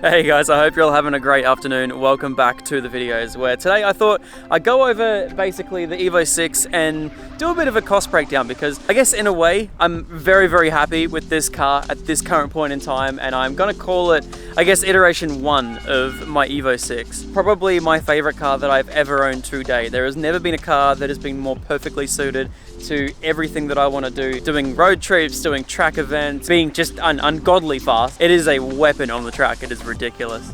Hey guys, I hope you're all having a great afternoon. Welcome back to the videos, where today I thought I'd go over basically the EVO 6 and do a bit of a cost breakdown, because I guess in a way I'm very happy with this car at this current point in time, and I'm gonna call it, I guess, iteration 1 of my EVO 6. Probably my favorite car that I've ever owned to date. There has never been a car that has been more perfectly suited to everything that I want to do. Doing road trips, doing track events, being just ungodly fast. It is a weapon on the track. It is ridiculous.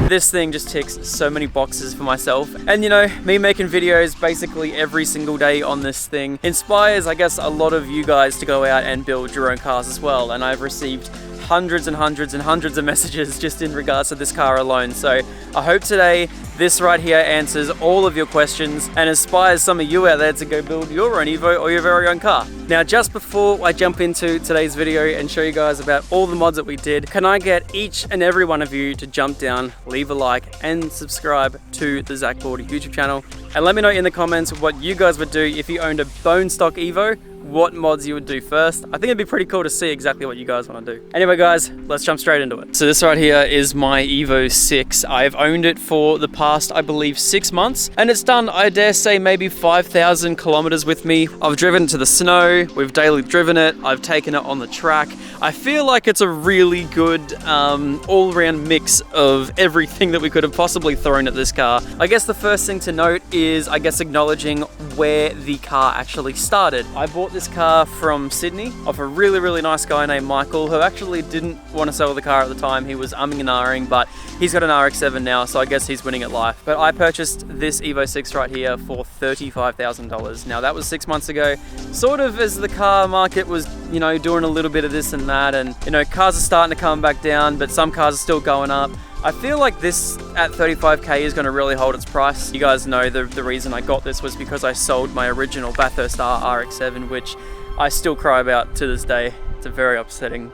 This thing just ticks so many boxes for myself, and you know, me making videos basically every single day on this thing inspires, I guess, a lot of you guys to go out and build your own cars as well. And I've received hundreds and hundreds of messages just in regards to this car alone. So I hope today this right here answers all of your questions and inspires some of you out there to go build your own EVO or your very own car. Now, just before I jump into today's video and show you guys about all the mods that we did, can I get each and every one of you to jump down, leave a like and subscribe to the ZacBaldy YouTube channel, and let me know in the comments what you guys would do if you owned a bone stock EVO, what mods you would do first. I think it'd be pretty cool to see exactly what you guys want to do. Anyway guys, let's jump straight into it. So this right here is my EVO 6. I've owned it for the past, I believe, 6 months, and it's done, I dare say, maybe 5,000 kilometers with me. I've driven it to the snow, we've daily driven it, I've taken it on the track. I feel like it's a really good all-round mix of everything that we could have possibly thrown at this car. I guess the first thing to note is, I guess, acknowledging where the car actually started. I bought this car from Sydney off a really nice guy named Michael, who actually didn't want to sell the car at the time. He was umming and ahhing, but he's got an RX-7 now, so I guess he's winning at life. But I purchased this EVO 6 right here for $35,000. Now that was 6 months ago, sort of as the car market was, you know, doing a little bit of this and that, and you know, cars are starting to come back down, but some cars are still going up. I feel like this at 35k is going to really hold its price. You guys know the reason I got this was because I sold my original Bathurst R RX-7, which I still cry about to this day. It's a very upsetting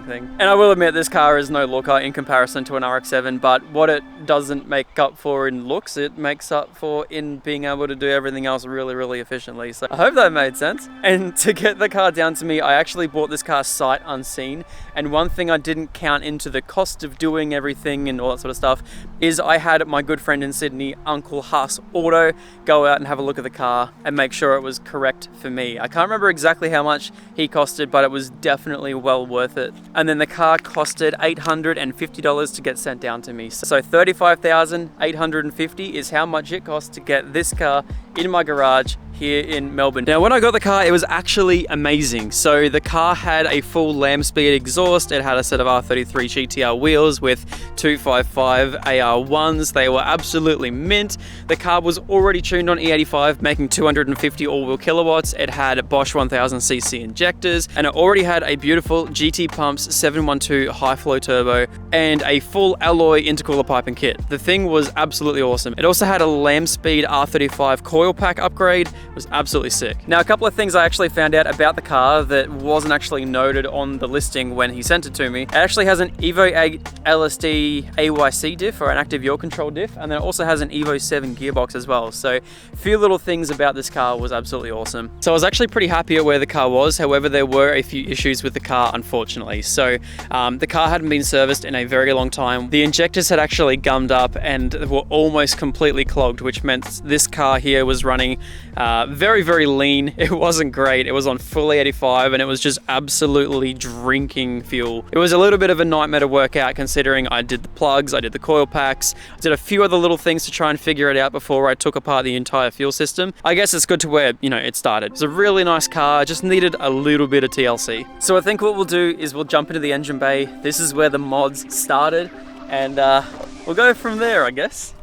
thing. And I will admit, this car is no looker in comparison to an RX-7, but what it doesn't make up for in looks, it makes up for in being able to do everything else really efficiently. So I hope that made sense. And to get the car down to me, I actually bought this car sight unseen. And one thing I didn't count into the cost of doing everything and all that sort of stuff is I had my good friend in Sydney, Uncle Huss Auto, go out and have a look at the car and make sure it was correct for me. I can't remember exactly how much he costed, but it was definitely well worth it. And then the car costed $850 to get sent down to me. So $35,850 is how much it cost to get this car in my garage here in Melbourne. Now, when I got the car, it was actually amazing. So the car had a full lamb speed exhaust. It had a set of R33 GTR wheels with 255 AR1s. They were absolutely mint. The car was already tuned on E85, making 250 all-wheel kilowatts. It had Bosch 1000cc injectors, and it already had a beautiful GT Pumps 712 high flow turbo and a full alloy intercooler piping kit. The thing was absolutely awesome. It also had a lamb speed R35 coil pack upgrade. It was absolutely sick. Now, a couple of things I actually found out about the car that wasn't actually noted on the listing when he sent it to me. It actually has an EVO 8 LSD AYC diff, or an active yaw control diff, and then it also has an EVO 7 gearbox as well. So a few little things about this car was absolutely awesome. So I was actually pretty happy at where the car was. However, there were a few issues with the car, unfortunately. So the car hadn't been serviced in a very long time. The injectors had actually gummed up and were almost completely clogged, which meant this car here was running very lean. It wasn't great. It was on full 85 and it was just absolutely drinking fuel. It was a little bit of a nightmare to work out, considering I did the plugs, I did the coil packs, I did a few other little things to try and figure it out before I took apart the entire fuel system. I guess it's good to where, you know, it started. It's a really nice car, just needed a little bit of TLC. So I think what we'll do is we'll jump into the engine bay. This is where the mods started, and we'll go from there, I guess.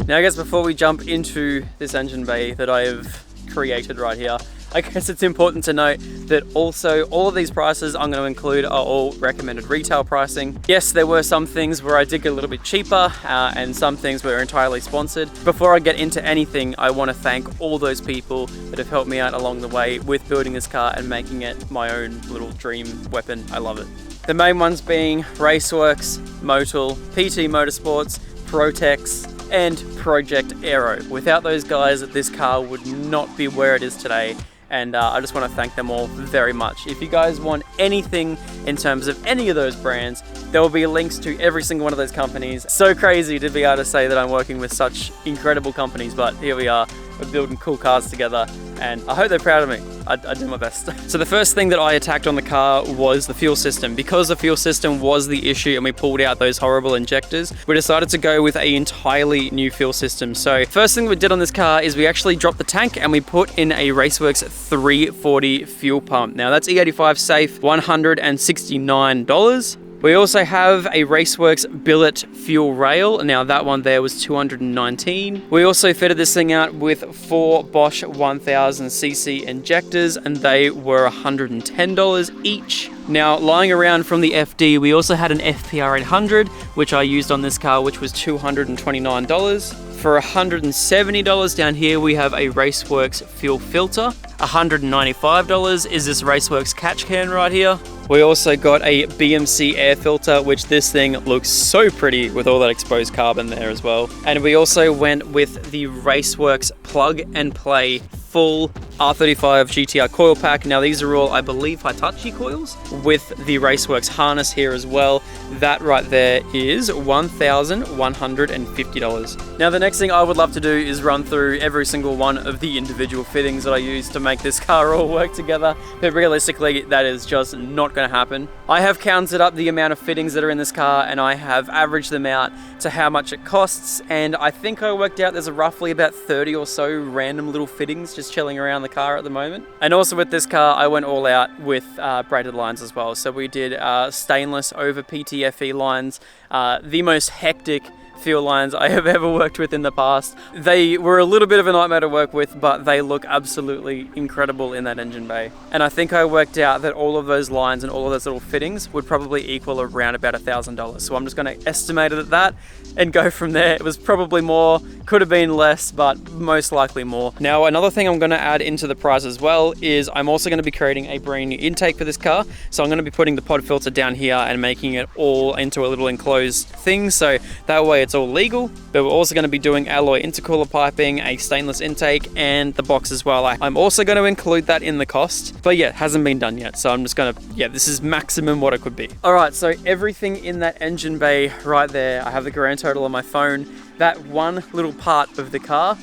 Now, I guess before we jump into this engine bay that I have created right here, I guess it's important to note that also all of these prices I'm going to include are all recommended retail pricing. Yes, there were some things where I did get a little bit cheaper and some things were entirely sponsored. Before I get into anything, I want to thank all those people that have helped me out along the way with building this car and making it my own little dream weapon. I love it. The main ones being Raceworks, Motul, PT Motorsports, Protex, and Project Aero. Without those guys, this car would not be where it is today. And I just want to thank them all very much. If you guys want anything in terms of any of those brands, there will be links to every single one of those companies. So crazy to be able to say that I'm working with such incredible companies, but here we are, we're building cool cars together, and I hope they're proud of me. I do my best. So the first thing that I attacked on the car was the fuel system. Because the fuel system was the issue and we pulled out those horrible injectors, we decided to go with an entirely new fuel system. So first thing we did on this car is we actually dropped the tank and we put in a Raceworks 340 fuel pump. Now that's E85 safe, $169. We also have a Raceworks billet fuel rail. Now that one there was $219. We also fitted this thing out with 4 Bosch 1000cc injectors, and they were $110 each. Now, lying around from the FD, we also had an FPR 800, which I used on this car, which was $229. For $170 down here, we have a Raceworks fuel filter. $195 is this Raceworks catch can right here. We also got a BMC air filter, which this thing looks so pretty with all that exposed carbon there as well. And we also went with the Raceworks plug and play full R35 GTR coil pack. Now these are all, I believe, Hitachi coils with the Raceworks harness here as well. That right there is $1,150. Now the next thing I would love to do is run through every single one of the individual fittings that I use to make this car all work together, but realistically that is just not going to happen. I have counted up the amount of fittings that are in this car and I have averaged them out to how much it costs, and I think I worked out there's roughly about 30 or so random little fittings just chilling around the car at the moment. And also with this car I went all out with braided lines as well. So we did stainless over PTFE lines, the most hectic fuel lines I have ever worked with in the past. They were a little bit of a nightmare to work with, but they look absolutely incredible in that engine bay. And I think I worked out that all of those lines and all of those little fittings would probably equal around about $1,000. So I'm just going to estimate it at that and go from there. It was probably more, could have been less, but most likely more. Now, another thing I'm going to add into the price as well is I'm also going to be creating a brand new intake for this car. So I'm going to be putting the pod filter down here and making it all into a little enclosed thing. So that way it's all legal, but we're also going to be doing alloy intercooler piping, a stainless intake, and the box as well. I'm also going to include that in the cost, but yeah, it hasn't been done yet. So I'm just going to, this is maximum what it could be. All right, so everything in that engine bay right there, I have the grand total on my phone. That one little part of the car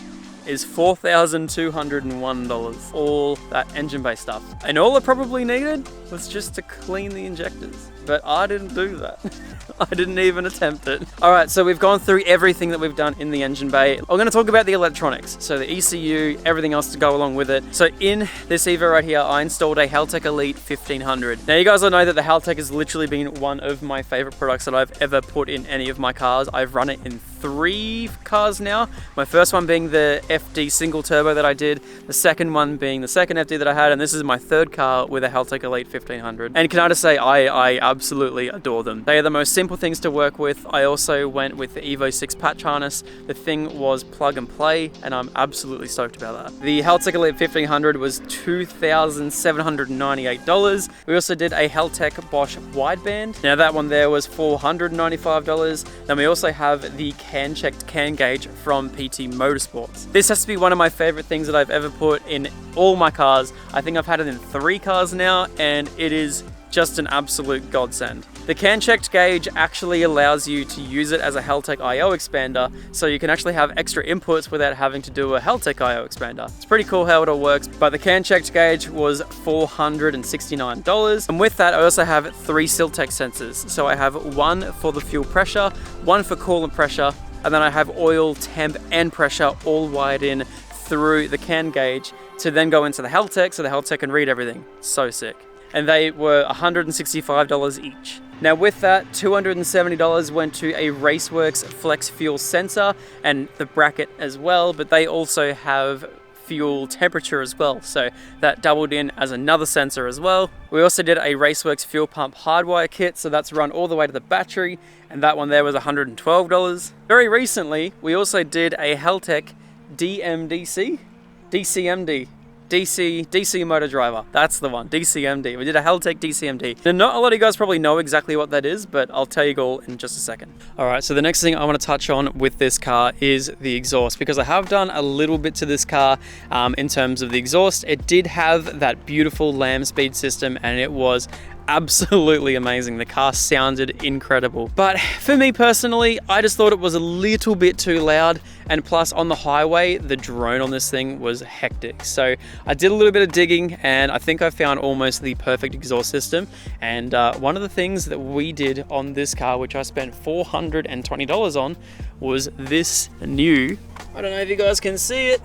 is $4,201, all that engine bay stuff. And all it probably needed was just to clean the injectors, but I didn't do that. I didn't even attempt it. All right, so we've gone through everything that we've done in the engine bay. I'm gonna talk about the electronics. So the ECU, everything else to go along with it. So in this EVO right here, I installed a Haltech Elite 1500. Now you guys all know that the Haltech has literally been one of my favorite products that I've ever put in any of my cars. I've run it in 3 cars now. My first one being the FD single turbo that I did, the second one being the second FD that I had, and this is my 3rd car with a Haltech Elite 1500. And can I just say, I absolutely adore them. They are the most simple things to work with. I also went with the EVO 6 patch harness. The thing was plug and play, and I'm absolutely stoked about that. The Haltech Elite 1500 was $2,798. We also did a Haltech Bosch wideband. Now that one there was $495. Then we also have the can-checked can gauge from PT Motorsports. This has to be one of my favorite things that I've ever put in all my cars. I think I've had it in 3 cars now, and it is just an absolute godsend. The can-checked gauge actually allows you to use it as a Haltech I/O expander, so you can actually have extra inputs without having to do a Haltech I/O expander. It's pretty cool how it all works, but the can-checked gauge was $469. And with that, I also have 3 Siltech sensors. So I have one for the fuel pressure, one for coolant pressure, and then I have oil, temp, and pressure all wired in through the can gauge to then go into the Haltech, so the Haltech can read everything. So sick. And they were $165 each. Now with that, $270 went to a Raceworks Flex Fuel sensor and the bracket as well, but they also have fuel temperature as well, so that doubled in as another sensor as well. We also did a Raceworks fuel pump hardwire kit, so that's run all the way to the battery, and that one there was $112. Very recently, we also did a Haltech DCMD. DC motor driver. That's the one, DCMD. We did a Haltech DCMD. Now, not a lot of you guys probably know exactly what that is, but I'll tell you all in just a second. All right, so the next thing I want to touch on with this car is the exhaust, because I have done a little bit to this car in terms of the exhaust. It did have that beautiful lamb speed system, and it was absolutely amazing. The car sounded incredible. But for me personally, I just thought it was a little bit too loud, and plus on the highway, the drone on this thing was hectic. So I did a little bit of digging, and I think I found almost the perfect exhaust system. And one of the things that we did on this car, which I spent $420 on, was this new, I don't know if you guys can see it,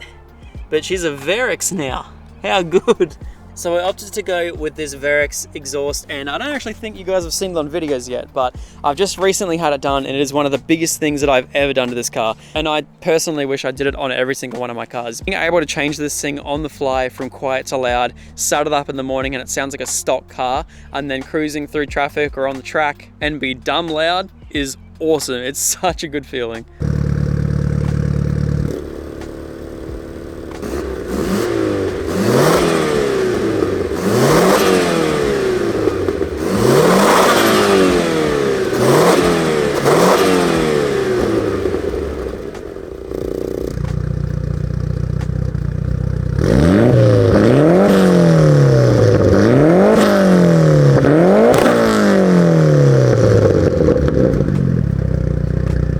but she's a Verex now. How good. So I opted to go with this Verex exhaust, and I don't actually think you guys have seen it on videos yet, but I've just recently had it done, and it is one of the biggest things that I've ever done to this car. And I personally wish I did it on every single one of my cars. Being able to change this thing on the fly from quiet to loud, start it up in the morning and it sounds like a stock car, and then cruising through traffic or on the track and be dumb loud is awesome. It's such a good feeling.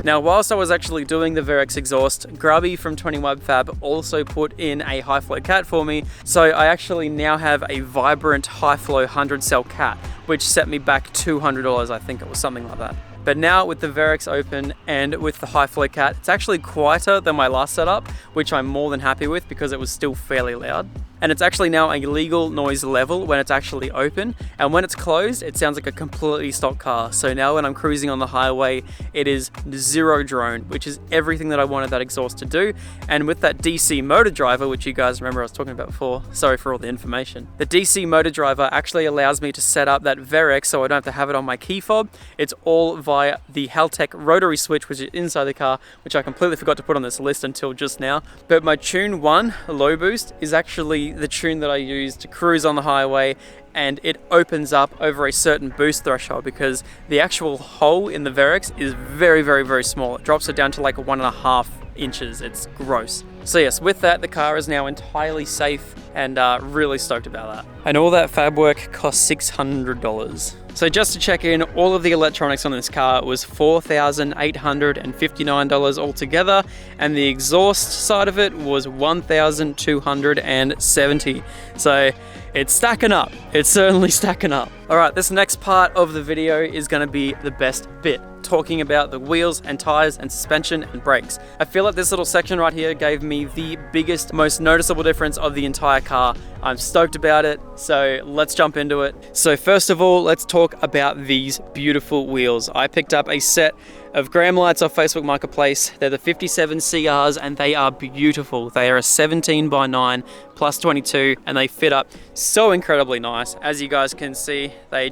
Now, whilst I was actually doing the Verex exhaust, Grubby from 20 Web Fab also put in a high flow cat for me. So I actually now have a vibrant high flow 100 cell cat, which set me back $200, I think it was something like that. But now with the Verex open and with the high flow cat, it's actually quieter than my last setup, which I'm more than happy with because it was still fairly loud. And it's actually now a legal noise level when it's actually open, and when it's closed, it sounds like a completely stock car. So now when I'm cruising on the highway, it is zero drone, which is everything that I wanted that exhaust to do. And with that DC motor driver, which you guys remember I was talking about before, sorry for all the information. The DC motor driver actually allows me to set up that Verex so I don't have to have it on my key fob. It's all via the Haltech rotary switch, which is inside the car, which I completely forgot to put on this list until just now. But my Tune 1 low boost is actually the tune that I use to cruise on the highway, and it opens up over a certain boost threshold because the actual hole in the Verex is very, very, very small. It drops it down to like 1.5 inches. It's gross. So yes, with that, the car is now entirely safe, and really stoked about that. And all that fab work cost $600. So just to check in, all of the electronics on this car was $4,859 altogether, and the exhaust side of it was $1,270. So it's stacking up. It's certainly stacking up. All right, this next part of the video is gonna be the best bit, talking about the wheels and tires and suspension and brakes. I feel like this little section right here gave me the biggest, most noticeable difference of the entire car. I'm stoked about it, so let's jump into it. So first of all, let's talk about these beautiful wheels. I picked up a set of Graham lights off Facebook Marketplace. They're the 57 CRs, and they are beautiful. They are a 17x9 plus 22, and they fit up so incredibly nice. As you guys can see, they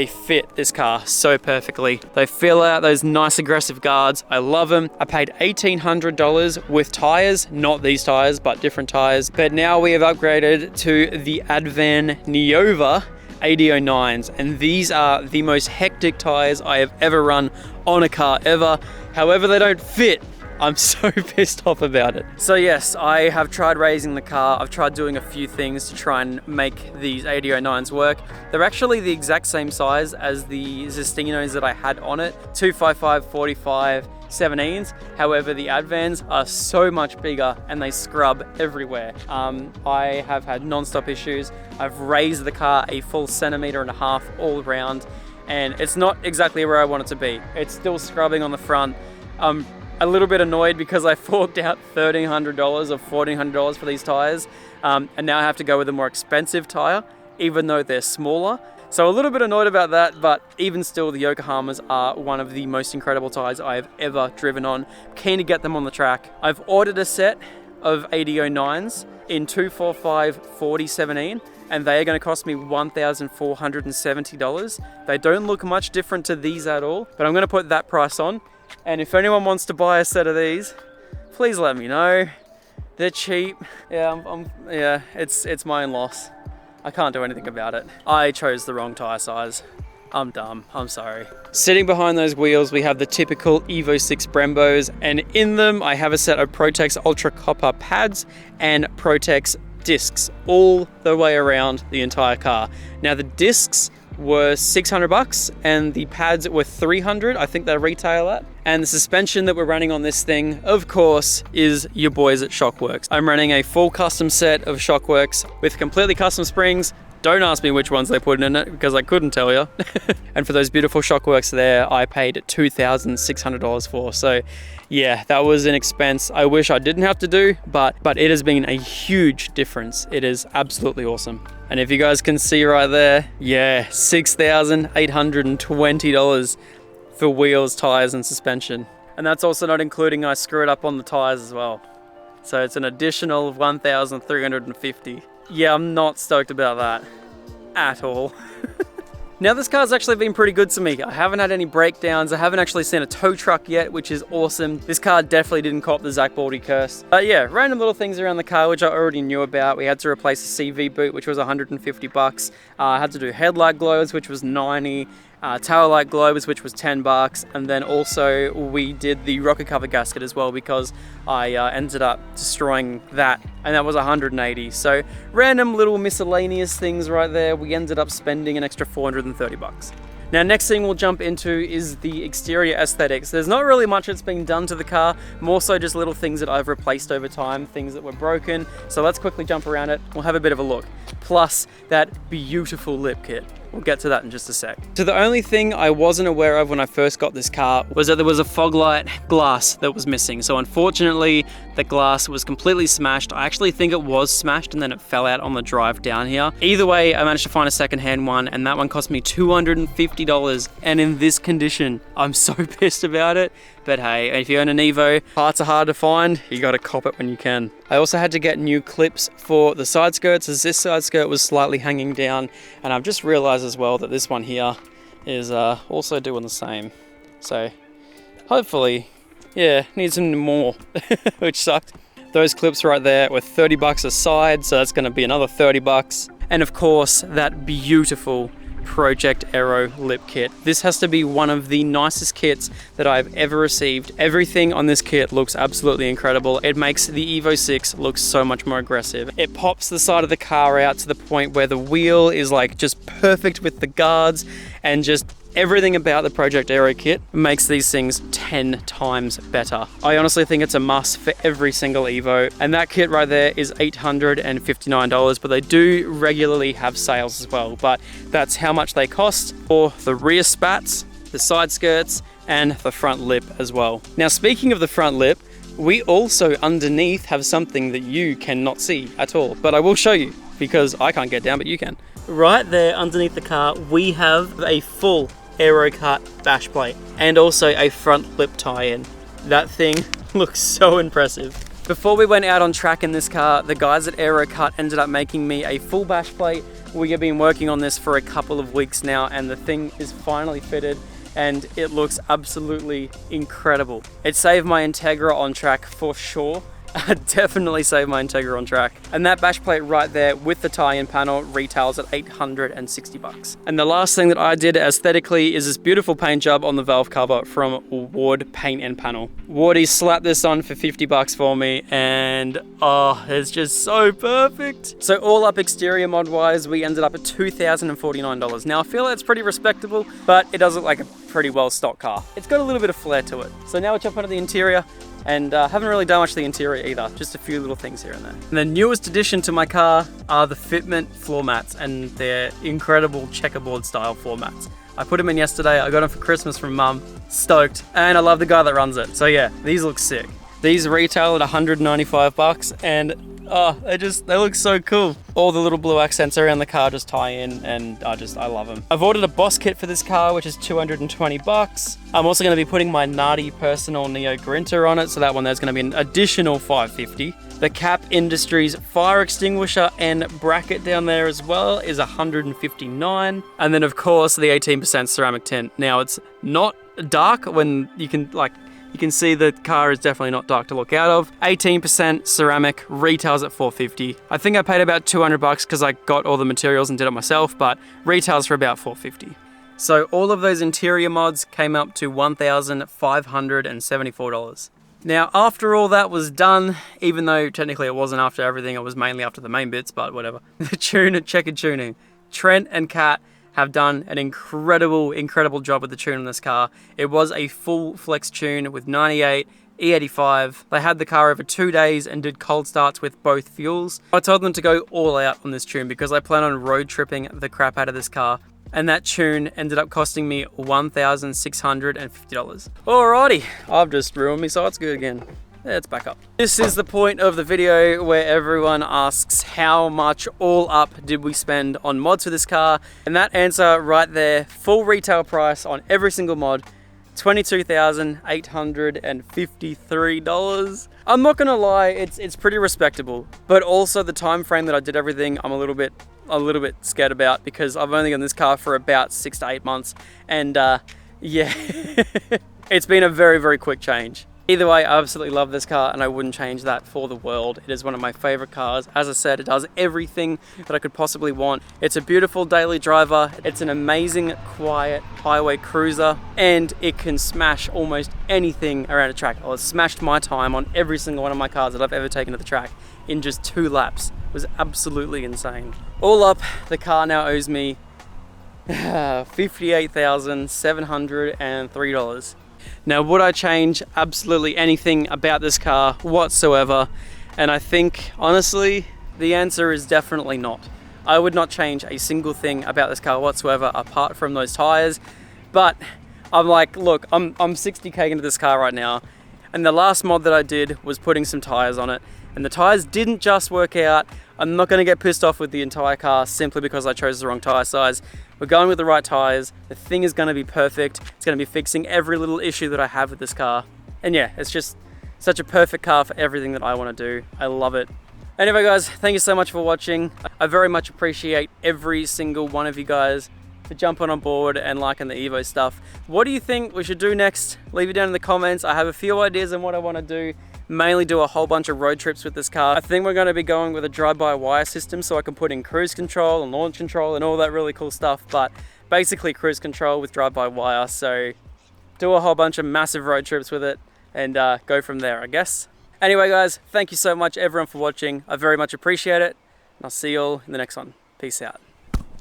fit this car so perfectly. They fill out those nice aggressive guards. I love them. I paid $1,800 with tires, not these tires, but different tires. But now we have upgraded to the Advan Neova 8009s, and these are the most hectic tires I have ever run on a car ever. However, they don't fit. I'm so pissed off about it. So yes, I have tried raising the car. I've tried doing a few things to try and make these 8009s work. They're actually the exact same size as the Zestinos that I had on it, 255, 45, 17s. However, the Advans are so much bigger and they scrub everywhere. I have had non-stop issues. I've raised the car a full 1.5 centimeters all around, and it's not exactly where I want it to be. It's still scrubbing on the front. I'm a little bit annoyed because I forked out $1,300 or $1,400 for these tires, and now I have to go with a more expensive tire, even though they're smaller. So a little bit annoyed about that, but even still, the Yokohamas are one of the most incredible tires I have ever driven on. Keen to get them on the track. I've ordered a set of 8009s in 245 40 17, and they are going to cost me $1,470. They don't look much different to these at all, but I'm going to put that price on. And if anyone wants to buy a set of these, please let me know. They're cheap. Yeah, yeah, it's my own loss. I can't do anything about it. I chose the wrong tire size. I'm dumb, I'm sorry. Sitting behind those wheels, we have the typical EVO 6 Brembos, and in them, I have a set of Protex Ultra Copper pads and Protex discs all the way around the entire car. Now the discs were 600 bucks and the pads were 300, I think they retail at. And the suspension that we're running on this thing, of course, is your boys at Shockworks. I'm running a full custom set of Shockworks with completely custom springs. Don't ask me which ones they put in it because I couldn't tell you. And for those beautiful Shockworks there, I paid $2,600 for. So yeah, that was an expense I wish I didn't have to do, but it has been a huge difference. It is absolutely awesome. And if you guys can see right there, yeah, $6,820 for wheels, tires, and suspension. And that's also not including I screwed up on the tires as well. So it's an additional $1,350. Yeah, I'm not stoked about that at all. Now this car's actually been pretty good to me. I haven't had any breakdowns. I haven't actually seen a tow truck yet, which is awesome. This car definitely didn't cop the ZacBaldy curse. But yeah, random little things around the car, which I already knew about. We had to replace the CV boot, which was 150 bucks. I had to do headlight globes, which was 90. Tail light globes, which was 10 bucks, and then also we did the rocker cover gasket as well because I ended up destroying that, and that was 180. So random little miscellaneous things right there. We ended up spending an extra 430 bucks. Now next thing we'll jump into is the exterior aesthetics. There's not really much that's been done to the car, more so just little things that I've replaced over time, things that were broken. So let's quickly jump around it. We'll have a bit of a look. Plus that beautiful lip kit. We'll get to that in just a sec. So the only thing I wasn't aware of when I first got this car was that there was a fog light glass that was missing. So unfortunately, the glass was completely smashed. I actually think it was smashed and then it fell out on the drive down here. Either way, I managed to find a secondhand one and that one cost me $250. And in this condition, I'm so pissed about it. But hey, if you own an EVO, parts are hard to find. You gotta cop it when you can. I also had to get new clips for the side skirts as this side skirt was slightly hanging down. And I've just realized as well that this one here is also doing the same. So hopefully, yeah, need some more, which sucked. Those clips right there were 30 bucks a side, so that's gonna be another 30 bucks. And of course, that beautiful Project Aero lip kit. This has to be one of the nicest kits that I've ever received. Everything on this kit looks absolutely incredible. It makes the Evo 6 look so much more aggressive. It pops the side of the car out to the point where the wheel is like just perfect with the guards, and just everything about the Project Aero kit makes these things 10 times better. I honestly think it's a must for every single Evo, and that kit right there is $859, but they do regularly have sales as well. But that's how much they cost for the rear spats, the side skirts, and the front lip as well. Now, speaking of the front lip, we also underneath have something that you cannot see at all, but I will show you because I can't get down, but you can. Right there underneath the car, we have a full Aero Cut bash plate and also a front lip tie-in. That thing looks so impressive. Before we went out on track in this car, the guys at Aero Cut ended up making me a full bash plate. We have been working on this for a couple of weeks now and the thing is finally fitted and it looks absolutely incredible. It saved my Integra on track for sure. Definitely saved my Integra on track. And that bash plate right there with the tie-in panel retails at 860 bucks. And the last thing that I did aesthetically is this beautiful paint job on the valve cover from Ward Paint and Panel. Wardy slapped this on for 50 bucks for me and oh, it's just so perfect. So all up exterior mod wise, we ended up at $2,049. Now I feel that's pretty respectable, but it does look like a pretty well stocked car. It's got a little bit of flair to it. So now we'll jump onto the interior. And haven't really done much to the interior either, just a few little things here and there. And the newest addition to my car are the Fitment floor mats and their incredible checkerboard style floor mats. I put them in yesterday, I got them for Christmas from Mum, stoked, and I love the guy that runs it. So yeah, these look sick. These retail at 195 bucks and oh, they look so cool. All the little blue accents around the car just tie in and I love them. I've ordered a Boss kit for this car, which is 220 bucks. I'm also gonna be putting my Nardi Personal Neo Grinter on it, so that one there's gonna be an additional 550. The Cap Industries fire extinguisher and bracket down there as well is 159. And then of course the 18% ceramic tint. Now it's not dark when you can like You can see the car is definitely not dark to look out of. 18% ceramic, retails at $450. I think I paid about 200 bucks because I got all the materials and did it myself, but retails for about $450. So all of those interior mods came up to $1,574. Now, after all that was done, even though technically it wasn't after everything, it was mainly after the main bits, but whatever. The checkered tuning. Trent and Kat have done an incredible job with the tune on this car. It was a full flex tune with 98, E85. They had the car over 2 days and did cold starts with both fuels. I told them to go all out on this tune because I plan on road tripping the crap out of this car. And that tune ended up costing me $1,650. Alrighty, I've just ruined me, so it's good again. Let's back up. This is the point of the video where everyone asks how much all up did we spend on mods for this car? And that answer right there, full retail price on every single mod, $22,853. I'm not gonna lie, it's pretty respectable, but also the time frame that I did everything, I'm a little bit scared about because I've only got this car for about 6 to 8 months, and yeah, it's been a very quick change. Either way, I absolutely love this car and I wouldn't change that for the world. It is one of my favorite cars. As I said, it does everything that I could possibly want. It's a beautiful daily driver. It's an amazing, quiet highway cruiser, and it can smash almost anything around a track. It's smashed my time on every single one of my cars that I've ever taken to the track in just 2 laps. It was absolutely insane. All up, the car now owes me $58,703. Now, would I change absolutely anything about this car whatsoever? And I think, honestly, the answer is definitely not. I would not change a single thing about this car whatsoever apart from those tires. But I'm like, look, I'm 60K into this car right now, and the last mod that I did was putting some tires on it, and the tires didn't just work out. I'm not gonna get pissed off with the entire car simply because I chose the wrong tire size. We're going with the right tires. The thing is gonna be perfect. It's gonna be fixing every little issue that I have with this car. And yeah, it's just such a perfect car for everything that I wanna do. I love it. Anyway guys, thank you so much for watching. I very much appreciate every single one of you guys for jumping on board and liking the Evo stuff. What do you think we should do next? Leave it down in the comments. I have a few ideas on what I wanna do. Mainly do a whole bunch of road trips with this car. I think we're going to be going with a drive-by-wire system so I can put in cruise control and launch control and all that really cool stuff, but basically cruise control with drive-by-wire. So do a whole bunch of massive road trips with it and go from there, I guess. Anyway guys, thank you so much everyone for watching. I very much appreciate it, and I'll see you all in the next one. Peace out.